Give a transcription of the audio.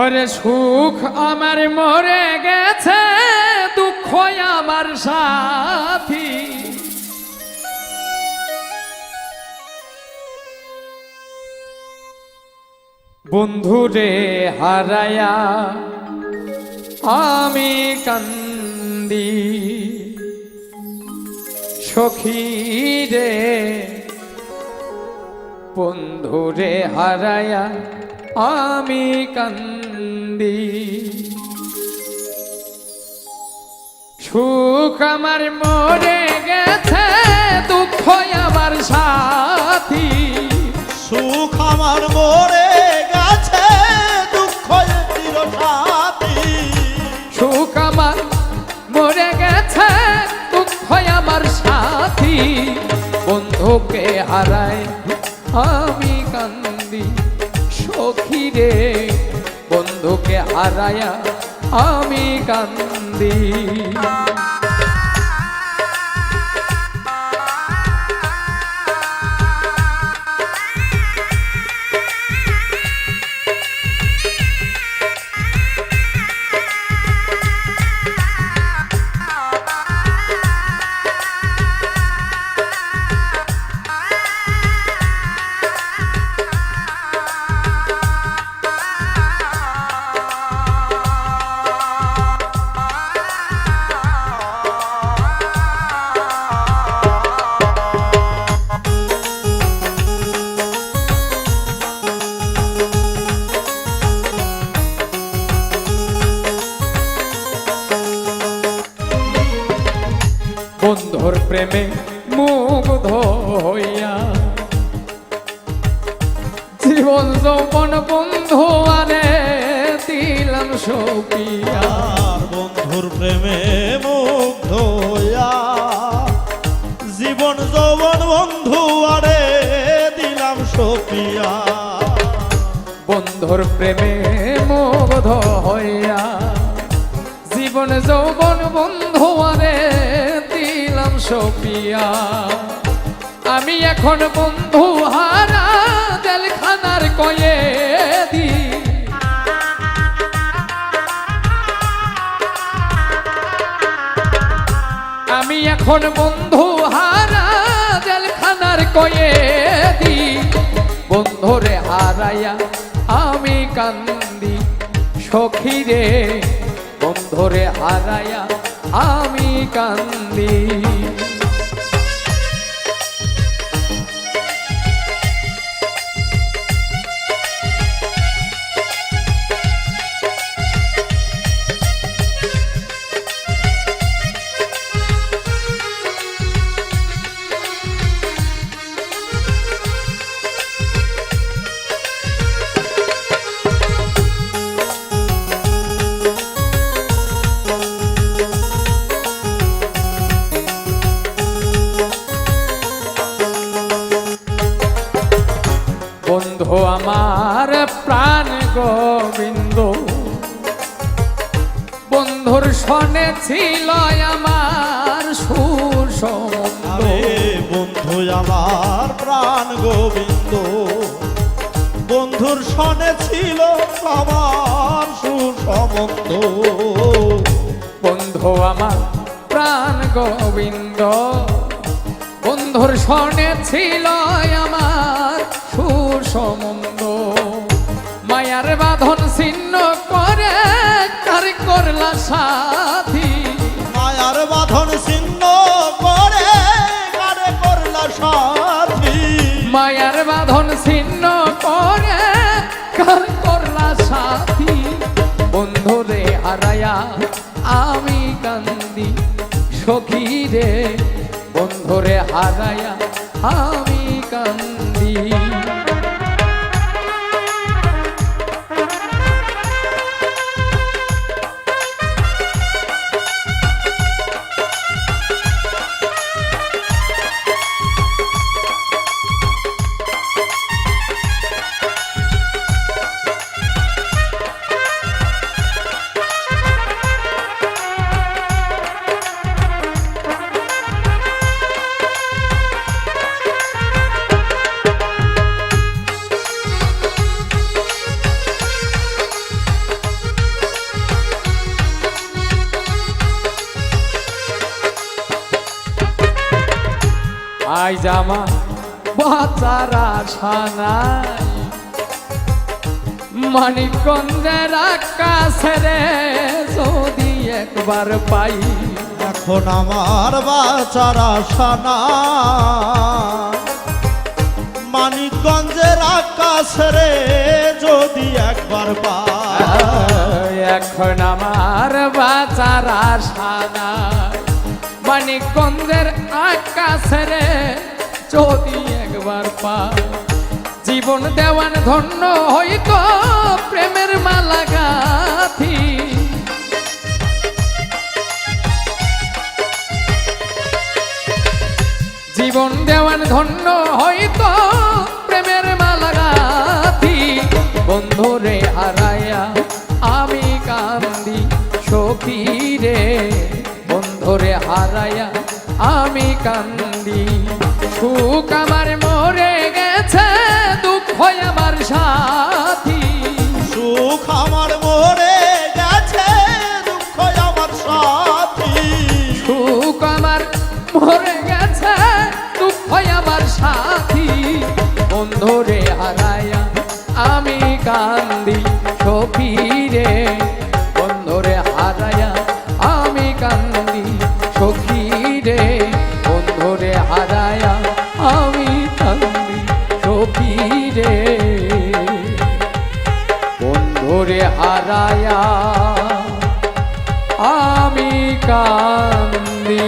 ওরে সুখ আমার মরে গেছে, দুঃখ আমার সাথী। বন্ধুরে হারায়া আমি কান্দি, সখী রে বন্ধুরে হারায়া আমি কান্দি। সুখ আমার মরে গেছে, দুঃখ আমার সাথী। সুখ আমার মরে গেছে, দুঃখ চির সাথী। সুখ আমার মরে গেছে, দুঃখ আমার সাথী। বন্ধুকে হারায় আমি কান্দি, সখী রে বন্ধুকে হারায়া আমি কান্দি। বন্ধুর প্রেমে মুগ্ধ হইয়া জীবন যৌবন বন্ধু আনে দিলাম সপিয়া। বন্ধুর প্রেমে মুগ্ধ হইয়া জীবন যৌবন বন্ধু আরে দিলাম সপিয়া। বন্ধুর প্রেমে মুগ্ধ হইয়া জীবন যৌবন বন্ধু আনে দিলাম সপিয়া। আমি এখন বন্ধু হারা জেলখানার কয়েদি। আমি এখন বন্ধু হারা জেলখানার কয়েদি। বন্ধুরে হারাইয়া আমি কান্দি, সখী রে বন্ধুরে হারাইয়া আমি কান্দি। বন্ধু আমার প্রাণ গোবিন্দ, বন্ধুর সনে ছিল আমার সুর সম্বন্ধ। বন্ধু আমার প্রাণ গোবিন্দ, বন্ধুর সনে ছিল আমার সুর সম্বন্ধ। বন্ধু আমার প্রাণ গোবিন্দ, বন্ধুর সনে ছিল আমার সুর সম্বন্ধ। মায়ার বাঁধন ছিন্ন করে কার করলা সাথী। মায়ার বাঁধন ছিন্ন করে কার করলা সাথী। মায়ার বাঁধন ছিন্ন করে কার করলা সাথী। বন্ধুরে হারায়া আমি কান্দি, সখী রে বন্ধুরে হারায়া আমি কান্দি। আই জামা বাঁচার আশা নাই মানিকগঞ্জের আকাশে রে যদি একবার পাই এখন আমার বাঁচার আশা নাই মানিকগঞ্জের আকাশ রে যদি একবার পাই এখন আমার বাঁচার আশা নাই মানিকগঞ্জের আকাশে রে যদি একবার পাই জীবন দেওয়ান ধন্য হইতো প্রেমের মালা গাথি জীবন দেওয়ান ধন্য হইতো প্রেমের মালা গাথি বন্ধুরে হারায়া আমি কান্দি সখী রে বন্ধুরে হারায়া আমি কান্দি সুখ আমার মরে গেছে দুঃখ আমার সাথী সুখ আমার মরে গেছে দুঃখ আমার সাথী সুখ আমার মরে গেছে দুঃখ আমার সাথী বন্ধুরে হারায়া আমি কান্দি সখী রে বন্ধুরে হারায়া আমি কান্দি সখী রে বন্ধুরে হারায়া আমি কান্দি সখী রে বন্ধুরে হারায়া আমি কান্দি